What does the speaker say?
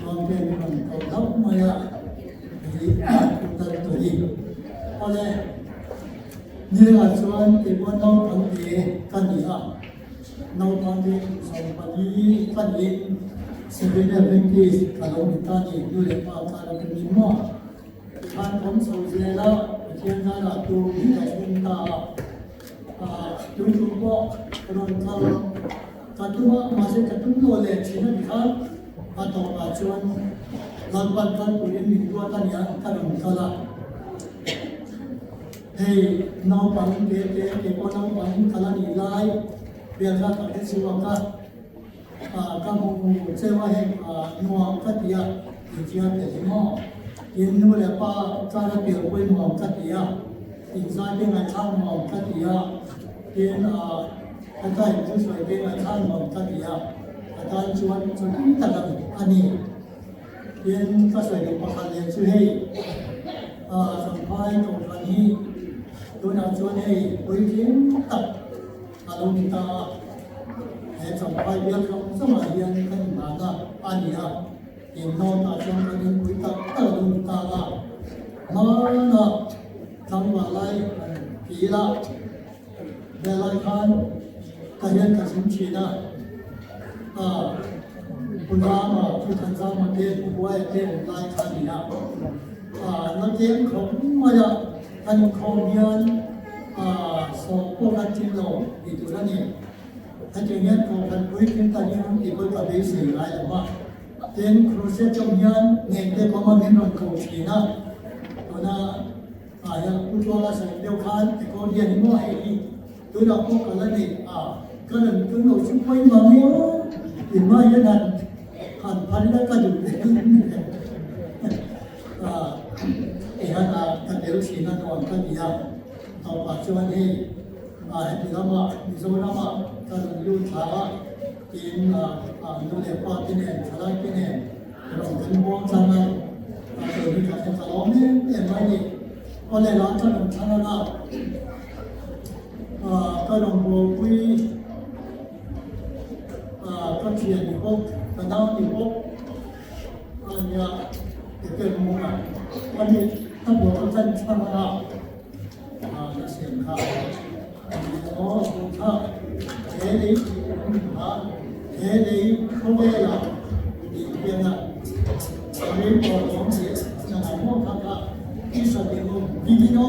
còn tiền mình cầu thấp mà thì tận tuổi có lẽ như là xuân thì bọn nó vẫn thì cần gì ạ nó còn thì sống và đi cần gì sự việc này bên kia cả lòng người ta thì như là bao cả là cái gì mà bạn cũng sống dễ là hiện ra là tu như là chúng ta tu tu bộ rồi ta tu mà sẽ cái tu đồ lệ chỉ là bị khác atau acuan lakukan kuliah dua yang akan mengalah. Hei, nau bangun ke nau bangun kalau nilai biarlah tak sesuatu kamu sewa hei nuang katia dijian terima. Ini boleh apa cara biar kau nuang katia, insan dengan cara nuang katia, ini ada itu sesuai dengan cara nuang katia. Akan cuan kita dalam ani yang kasih pakai yang suhei sampai ke ani tuan cuan hei boleh tak kalau kita sampai dia sama yang kan mana ani yang nota cuan kan kita kalau kita mana sama lain gila belakan kalian kasih Cinaคุณว่าผู้ทันซ้ำมาเที่ยวไว้เที่ยวไล่ทันเนี่ยนักเรียนของมาจากทันคงยันสอบพวกนักจิตโลกอีกตัวนี้ถ้าจะเรียนของทันคุยกันตอนนี้ที่เปิดกับเด็กสื่ออะไรหรือว่าเรียนครูเสียจงยันเงินได้ประมาณ1,000 โคชีนะตัวน่ะอย่างผู้ช่วยราชการเดียวกันแต่ก็เรียนมั่วไอ้ตัวเราพวกกันแล้วนี่ก็หนึ่งคือเราช่วยมาเนี่ยถึงว่าอย่างนั้นผ่านพันแล้วก็อยู่ไอ้ฮันกันเดี๋ยวสีนั่นอ่อนก็ดีอ่ะต่อปัจจุบันนี้ที่เรามามิโซรามาก็รู้ชากินนู่นเด็กป้ากินเองชาลากินเองเราเป็นบ้องจังเลยเดี๋ยวนี้ก็จะร้องเนี่ยเห็นไหมนี่ก็เลยร้องก็หนึ่งชั้นแล้วก็ลงโบกุยก็เขียนอยู่พวกกระดานอยู่พวกอันนี้เกิดมุมวันนี้ถ้าบอกว่าท่านช่างภาพเสียงข่าวโอ้ข้าเฮลิเฮลิเขาเวลาอีกเพียงอ่ะอันนี้บอกของเสียจะไหนพวกท่านที่แสดงวิดีโอ